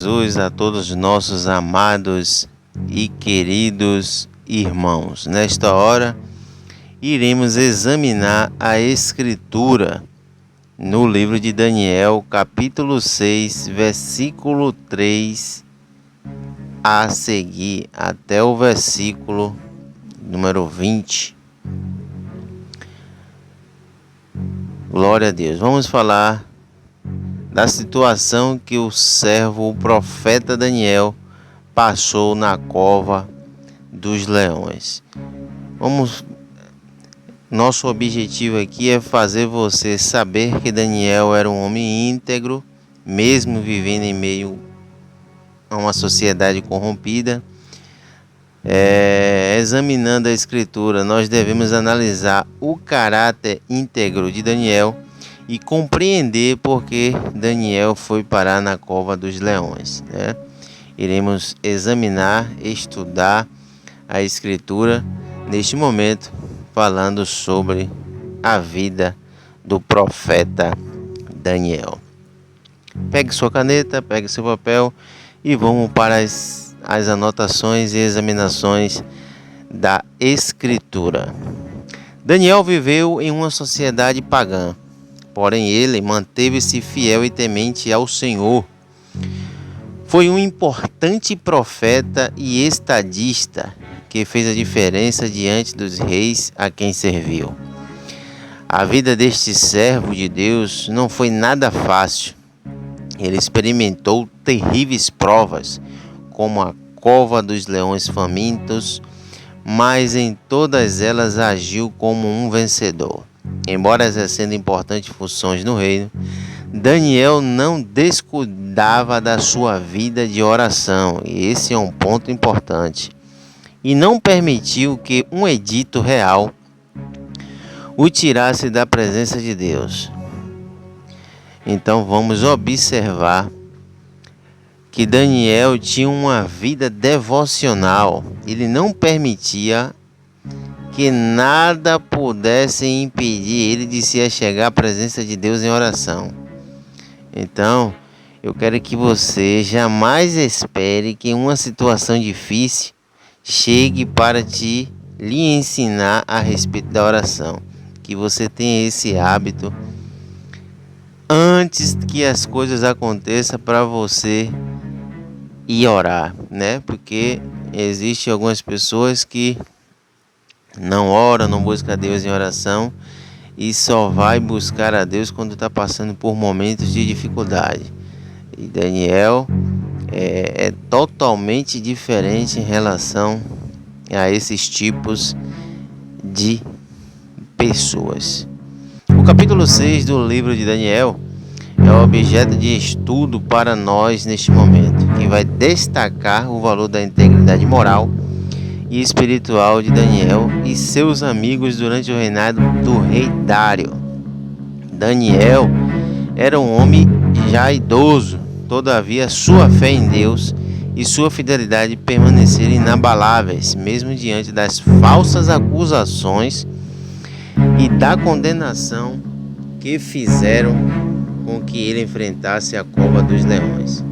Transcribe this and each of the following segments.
Jesus a todos os nossos amados e queridos irmãos. Nesta hora, iremos examinar a Escritura no livro de Daniel, capítulo 6, versículo 3 a seguir, até o versículo número 20. Glória a Deus. Vamos falar da situação que o servo, o profeta Daniel, passou na cova dos leões. Nosso objetivo aqui é fazer você saber que Daniel era um homem íntegro, mesmo vivendo em meio a uma sociedade corrompida. Examinando a Escritura, nós devemos analisar o caráter íntegro de Daniel e compreender por que Daniel foi parar na cova dos leões, né? Iremos examinar, estudar a Escritura neste momento, falando sobre a vida do profeta Daniel. Pegue sua caneta, pegue seu papel e vamos para as anotações e examinações da Escritura. Daniel viveu em uma sociedade pagã. Porém, ele manteve-se fiel e temente ao Senhor. Foi um importante profeta e estadista que fez a diferença diante dos reis a quem serviu. A vida deste servo de Deus não foi nada fácil. Ele experimentou terríveis provas, como a cova dos leões famintos, mas em todas elas agiu como um vencedor. Embora exercendo importantes funções no reino, Daniel não descuidava da sua vida de oração, e esse é um ponto importante, e não permitiu que um edito real o tirasse da presença de Deus. Então vamos observar que Daniel tinha uma vida devocional. Ele não permitia que nada pudesse impedir ele de se achegar à presença de Deus em oração. Então, eu quero que você jamais espere que uma situação difícil chegue para lhe ensinar a respeito da oração. Que você tenha esse hábito antes que as coisas aconteçam para você ir orar, né? Porque existem algumas pessoas que não ora, não busca a Deus em oração e só vai buscar a Deus quando está passando por momentos de dificuldade. E Daniel é totalmente diferente em relação a esses tipos de pessoas. O capítulo 6 do livro de Daniel é objeto de estudo para nós neste momento, que vai destacar o valor da integridade moral e espiritual de Daniel e seus amigos durante o reinado do rei Dário. Daniel era um homem já idoso, todavia sua fé em Deus e sua fidelidade permaneceram inabaláveis, mesmo diante das falsas acusações e da condenação que fizeram com que ele enfrentasse a cova dos leões.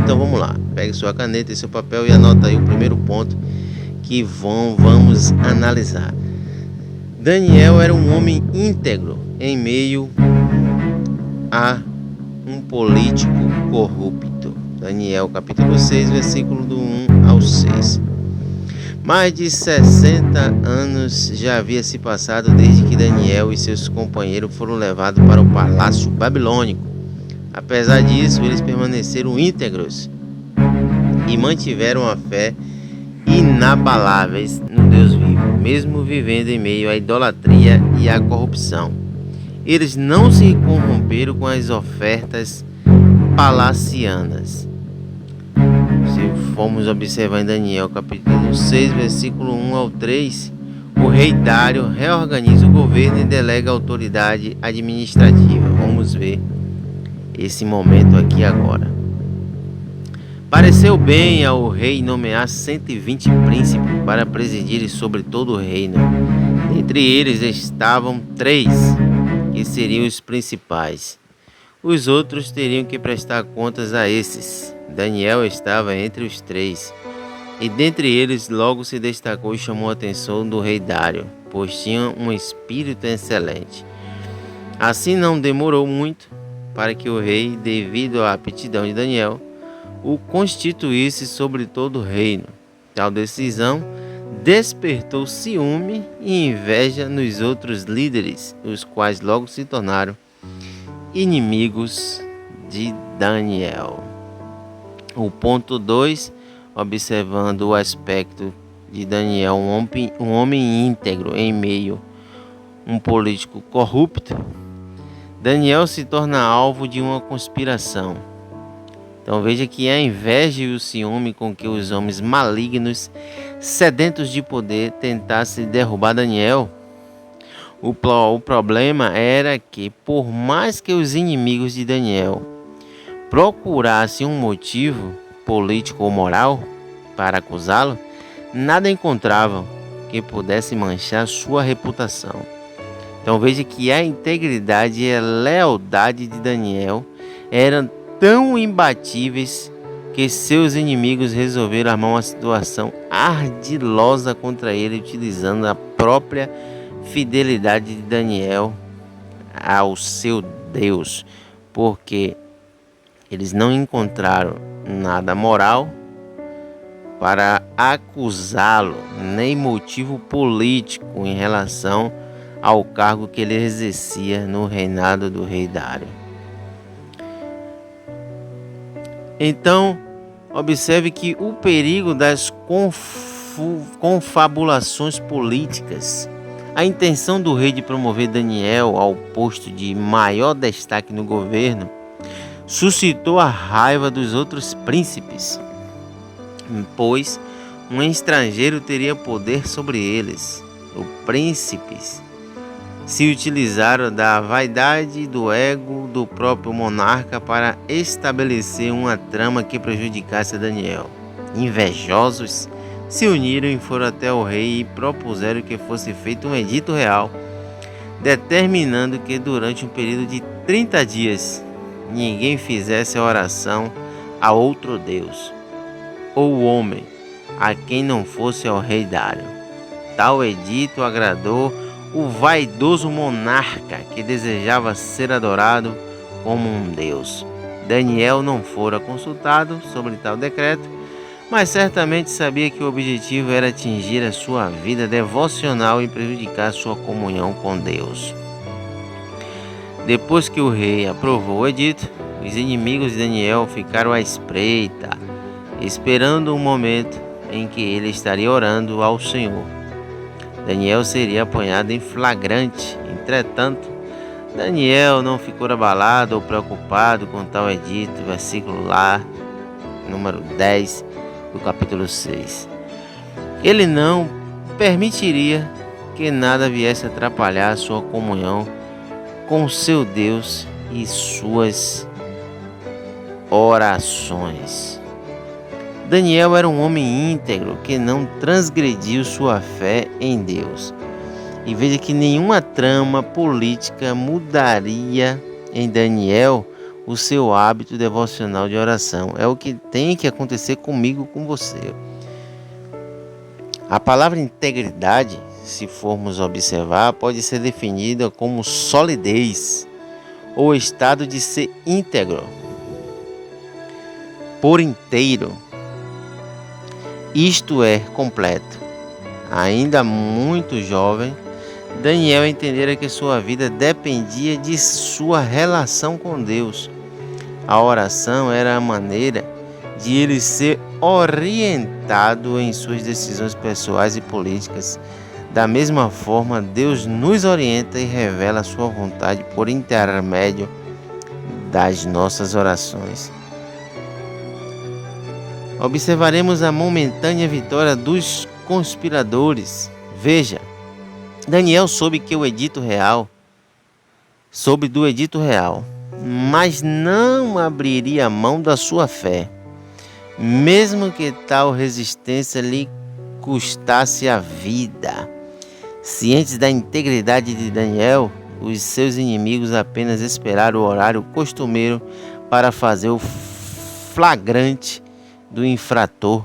Então vamos lá, pegue sua caneta e seu papel e anota aí o primeiro ponto que vamos analisar. Daniel era um homem íntegro em meio a um político corrupto. Daniel capítulo 6, versículo do 1 ao 6. Mais de 60 anos já havia se passado desde que Daniel e seus companheiros foram levados para o palácio babilônico. Apesar disso, eles permaneceram íntegros e mantiveram a fé inabaláveis no Deus vivo, mesmo vivendo em meio à idolatria e à corrupção. Eles não se corromperam com as ofertas palacianas. Se formos observar em Daniel capítulo 6, versículo 1 ao 3, o rei Dário reorganiza o governo e delega a autoridade administrativa. Vamos ver esse momento aqui agora. Pareceu bem ao rei nomear 120 príncipes para presidirem sobre todo o reino. Entre eles estavam 3, que seriam os principais. Os outros teriam que prestar contas a esses. Daniel estava entre os 3, e dentre eles logo se destacou e chamou a atenção do rei Dário, pois tinha um espírito excelente. Assim não demorou muito para que o rei, devido à aptidão de Daniel, o constituísse sobre todo o reino. Tal decisão despertou ciúme e inveja nos outros líderes, os quais logo se tornaram inimigos de Daniel. O ponto 2, observando o aspecto de Daniel, um homem íntegro em meio a um político corrupto, Daniel se torna alvo de uma conspiração. Então veja que a inveja e o ciúme com que os homens malignos, sedentos de poder, tentassem derrubar Daniel. O problema era que, por mais que os inimigos de Daniel procurassem um motivo político ou moral para acusá-lo, nada encontravam que pudesse manchar sua reputação. Então veja que a integridade e a lealdade de Daniel eram tão imbatíveis que seus inimigos resolveram armar uma situação ardilosa contra ele, utilizando a própria fidelidade de Daniel ao seu Deus, porque eles não encontraram nada moral para acusá-lo, nem motivo político em relação ao cargo que ele exercia no reinado do rei Dário. Então, observe que o perigo das confabulações políticas, a intenção do rei de promover Daniel ao posto de maior destaque no governo, suscitou a raiva dos outros príncipes, pois um estrangeiro teria poder sobre eles. Os príncipes se utilizaram da vaidade e do ego do próprio monarca para estabelecer uma trama que prejudicasse Daniel. Invejosos, se uniram e foram até o rei e propuseram que fosse feito um edito real, determinando que durante um período de 30 dias ninguém fizesse a oração a outro Deus ou homem, a quem não fosse ao rei Dário. Tal edito agradou o vaidoso monarca, que desejava ser adorado como um deus. Daniel não fora consultado sobre tal decreto, mas certamente sabia que o objetivo era atingir a sua vida devocional e prejudicar sua comunhão com Deus. Depois que o rei aprovou o edito, os inimigos de Daniel ficaram à espreita, esperando um momento em que ele estaria orando ao Senhor. Daniel seria apanhado em flagrante. Entretanto, Daniel não ficou abalado ou preocupado com tal edito. Versículo lá, número 10 do capítulo 6. Ele não permitiria que nada viesse atrapalhar a sua comunhão com seu Deus e suas orações. Daniel era um homem íntegro que não transgrediu sua fé em Deus. E veja que nenhuma trama política mudaria em Daniel o seu hábito devocional de oração. É o que tem que acontecer comigo, com você. A palavra integridade, se formos observar, pode ser definida como solidez ou estado de ser íntegro por inteiro. Isto é, completo. Ainda muito jovem, Daniel entendera que sua vida dependia de sua relação com Deus. A oração era a maneira de ele ser orientado em suas decisões pessoais e políticas. Da mesma forma, Deus nos orienta e revela a sua vontade por intermédio das nossas orações. Observaremos a momentânea vitória dos conspiradores. Veja, Daniel soube do edito real, mas não abriria mão da sua fé, mesmo que tal resistência lhe custasse a vida. Cientes da integridade de Daniel, os seus inimigos apenas esperaram o horário costumeiro para fazer o flagrante do infrator.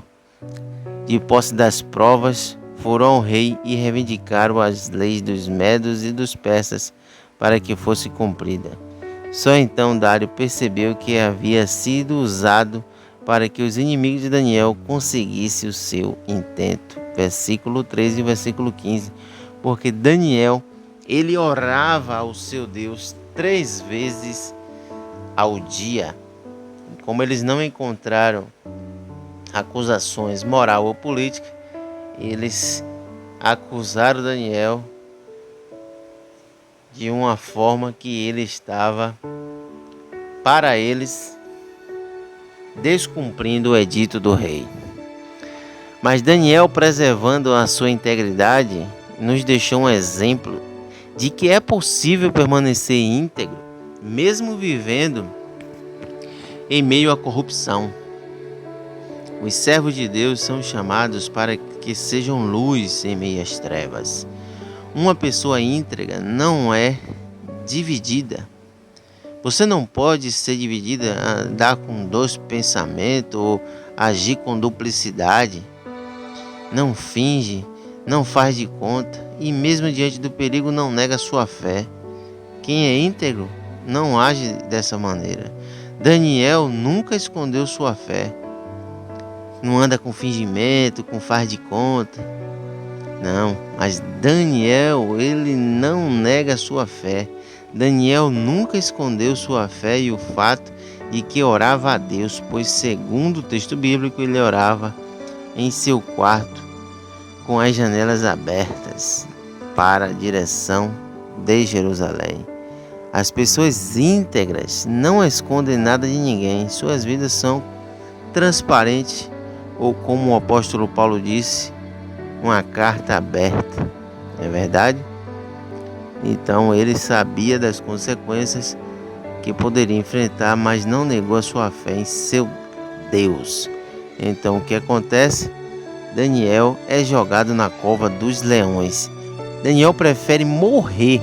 De posse das provas, foram ao rei e reivindicaram as leis dos medos e dos persas para que fosse cumprida. Só então Dário percebeu que havia sido usado para que os inimigos de Daniel conseguissem o seu intento. Versículo 13 e versículo 15. Porque Daniel, ele orava ao seu Deus 3 vezes ao dia. Como eles não encontraram acusações moral ou política, eles acusaram Daniel de uma forma que ele estava, para eles, descumprindo o edito do rei. Mas Daniel, preservando a sua integridade, nos deixou um exemplo de que é possível permanecer íntegro, mesmo vivendo em meio à corrupção. Os servos de Deus são chamados para que sejam luz em meio às trevas. Uma pessoa íntegra não é dividida. Você não pode ser dividida, andar com 2 pensamentos ou agir com duplicidade. Não finge, não faz de conta e mesmo diante do perigo não nega sua fé. Quem é íntegro não age dessa maneira. Daniel nunca escondeu sua fé. Não anda com fingimento, com faz de conta. Não, mas Daniel, ele não nega sua fé. Daniel nunca escondeu sua fé e o fato de que orava a Deus, pois segundo o texto bíblico, ele orava em seu quarto com as janelas abertas para a direção de Jerusalém. As pessoas íntegras não escondem nada de ninguém. Suas vidas são transparentes, ou como o apóstolo Paulo disse, uma carta aberta. É verdade? Então ele sabia das consequências que poderia enfrentar, mas não negou a sua fé em seu Deus. Então o que acontece? Daniel é jogado na cova dos leões. Daniel prefere morrer.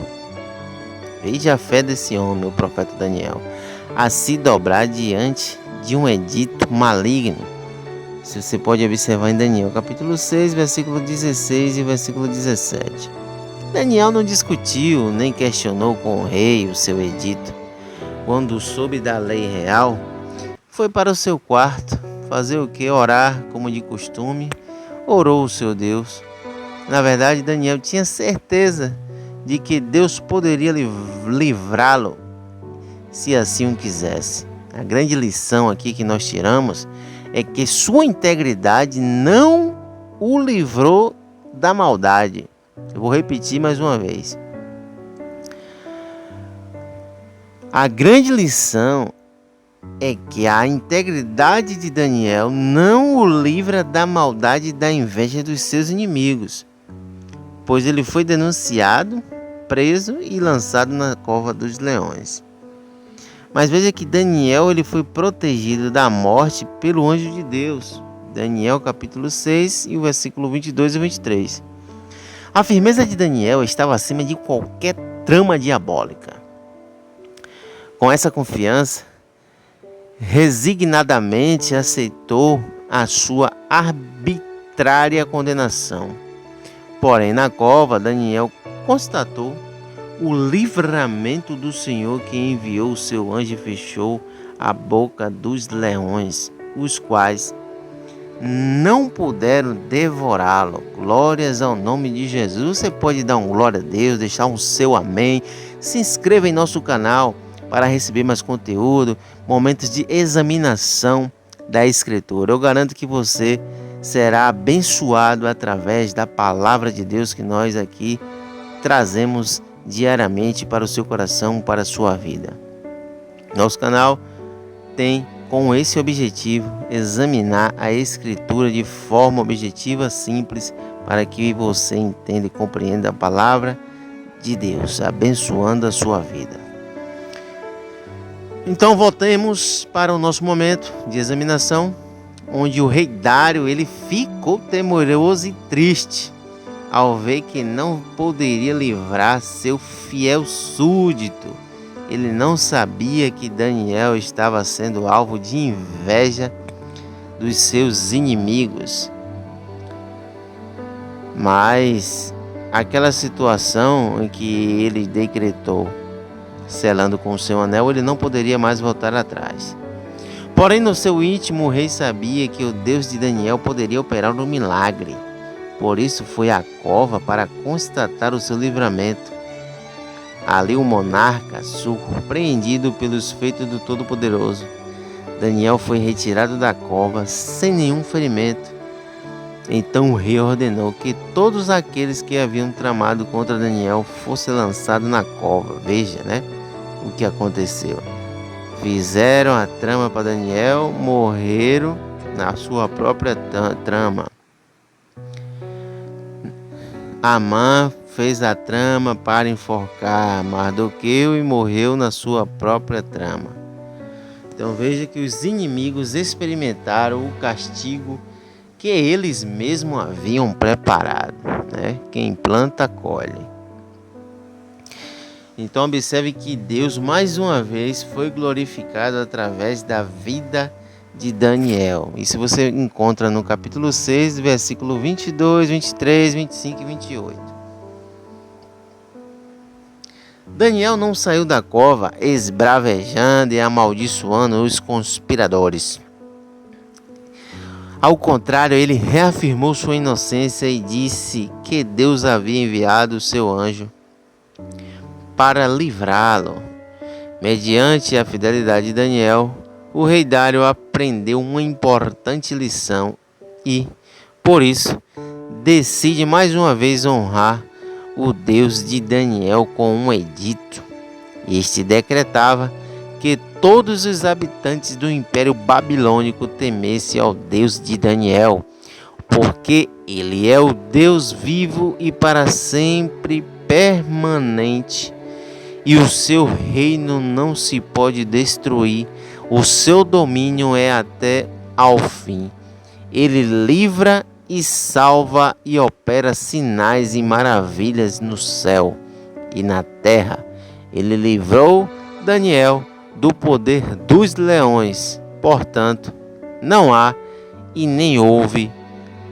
Veja a fé desse homem, o profeta Daniel, a se dobrar diante de um edito maligno. Se você pode observar em Daniel capítulo 6, versículo 16 e versículo 17. Daniel não discutiu nem questionou com o rei o seu edito. Quando soube da lei real, foi para o seu quarto fazer o que? Orar como de costume. Orou o seu Deus. Na verdade, Daniel tinha certeza de que Deus poderia livrá-lo se assim o quisesse. A grande lição aqui que nós tiramos é que sua integridade não o livrou da maldade. Eu vou repetir mais uma vez. A grande lição é que a integridade de Daniel não o livra da maldade e da inveja dos seus inimigos, pois ele foi denunciado, preso e lançado na cova dos leões. Mas veja que Daniel ele foi protegido da morte pelo anjo de Deus. Daniel capítulo 6 e o versículo 22 e 23. A firmeza de Daniel estava acima de qualquer trama diabólica. Com essa confiança, resignadamente aceitou a sua arbitrária condenação. Porém, na cova, Daniel constatou o livramento do Senhor, que enviou o seu anjo e fechou a boca dos leões, os quais não puderam devorá-lo. Glórias ao nome de Jesus. Você pode dar um glória a Deus, deixar um seu amém. Se inscreva em nosso canal para receber mais conteúdo, momentos de examinação da Escritura. Eu garanto que você será abençoado através da palavra de Deus que nós aqui trazemos diariamente para o seu coração, para a sua vida. Nosso canal tem com esse objetivo examinar a Escritura de forma objetiva, simples, para que você entenda e compreenda a palavra de Deus, abençoando a sua vida. Então voltemos para o nosso momento de examinação, onde o rei Dário ele ficou temeroso e triste ao ver que não poderia livrar seu fiel súdito. Ele não sabia que Daniel estava sendo alvo de inveja dos seus inimigos. Mas aquela situação em que ele decretou, selando com o seu anel, ele não poderia mais voltar atrás. Porém, no seu íntimo, o rei sabia que o Deus de Daniel poderia operar um milagre. Por isso foi à cova para constatar o seu livramento. Ali o monarca, surpreendido pelos feitos do Todo-Poderoso, Daniel foi retirado da cova sem nenhum ferimento. Então o rei ordenou que todos aqueles que haviam tramado contra Daniel fossem lançados na cova. Veja, o que aconteceu. Fizeram a trama para Daniel, morreram na sua própria trama. Amã fez a trama para enforcar Mardoqueu e morreu na sua própria trama. Então veja que os inimigos experimentaram o castigo que eles mesmos haviam preparado. Quem planta, colhe. Então observe que Deus mais uma vez foi glorificado através da vida de Daniel. Isso você encontra no capítulo 6, versículo 22, 23, 25 e 28. Daniel não saiu da cova esbravejando e amaldiçoando os conspiradores. Ao contrário, ele reafirmou sua inocência e disse que Deus havia enviado o seu anjo para livrá-lo. Mediante a fidelidade de Daniel, o rei Dário aprendeu uma importante lição e, por isso, decide mais uma vez honrar o Deus de Daniel com um edito. Este decretava que todos os habitantes do Império Babilônico temessem ao Deus de Daniel, porque ele é o Deus vivo e para sempre permanente, e o seu reino não se pode destruir, o seu domínio é até ao fim. Ele livra e salva e opera sinais e maravilhas no céu e na terra. Ele livrou Daniel do poder dos leões. Portanto, não há e nem houve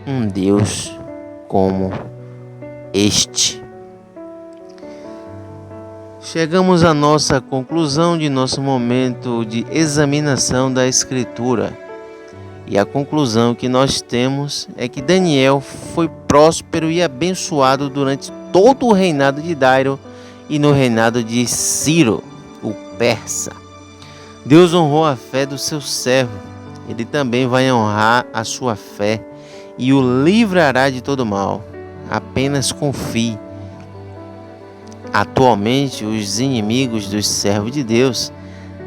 um Deus como este. Chegamos à nossa conclusão de nosso momento de examinação da Escritura. E a conclusão que nós temos é que Daniel foi próspero e abençoado durante todo o reinado de Dário e no reinado de Ciro, o persa. Deus honrou a fé do seu servo. Ele também vai honrar a sua fé e o livrará de todo mal. Apenas confie. Atualmente, os inimigos dos servos de Deus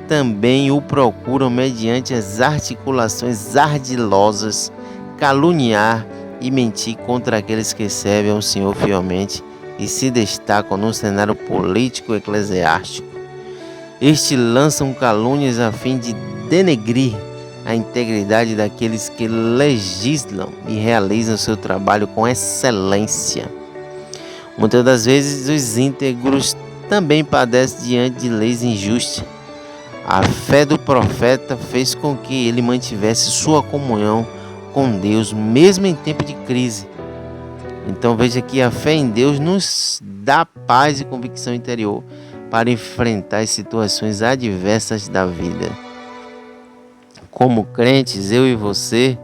também o procuram mediante as articulações ardilosas, caluniar e mentir contra aqueles que servem ao Senhor fielmente e se destacam no cenário político e eclesiástico. Estes lançam calúnias a fim de denegrir a integridade daqueles que legislam e realizam seu trabalho com excelência. Muitas das vezes, os íntegros também padecem diante de leis injustas. A fé do profeta fez com que ele mantivesse sua comunhão com Deus, mesmo em tempo de crise. Então veja que a fé em Deus nos dá paz e convicção interior para enfrentar as situações adversas da vida. Como crentes, eu e você,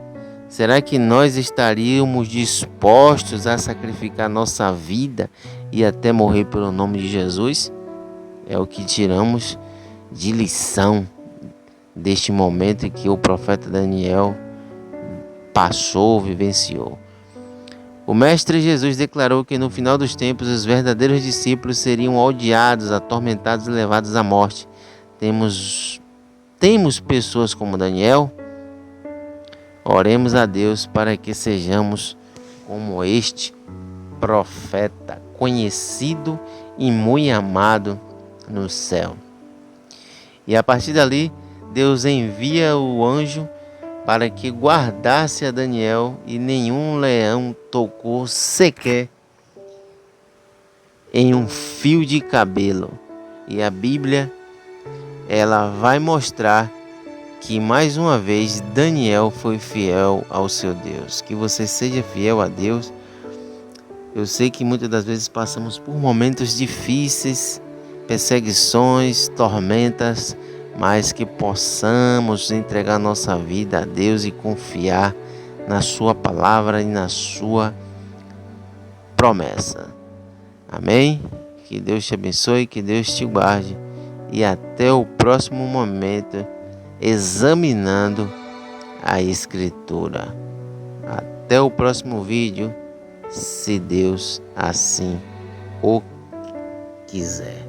será que nós estaríamos dispostos a sacrificar nossa vida e até morrer pelo nome de Jesus? É o que tiramos de lição deste momento em que o profeta Daniel passou, vivenciou. O Mestre Jesus declarou que no final dos tempos os verdadeiros discípulos seriam odiados, atormentados e levados à morte. Temos pessoas como Daniel? Oremos a Deus para que sejamos como este profeta, conhecido e muito amado no céu. E a partir dali, Deus envia o anjo para que guardasse a Daniel e nenhum leão tocou sequer em um fio de cabelo. E a Bíblia ela vai mostrar que mais uma vez Daniel foi fiel ao seu Deus. Que você seja fiel a Deus. Eu sei que muitas das vezes passamos por momentos difíceis, perseguições, tormentas, mas que possamos entregar nossa vida a Deus e confiar na sua palavra e na sua promessa. Amém? Que Deus te abençoe, que Deus te guarde e até o próximo momento examinando a Escritura. Até o próximo vídeo, se Deus assim o quiser.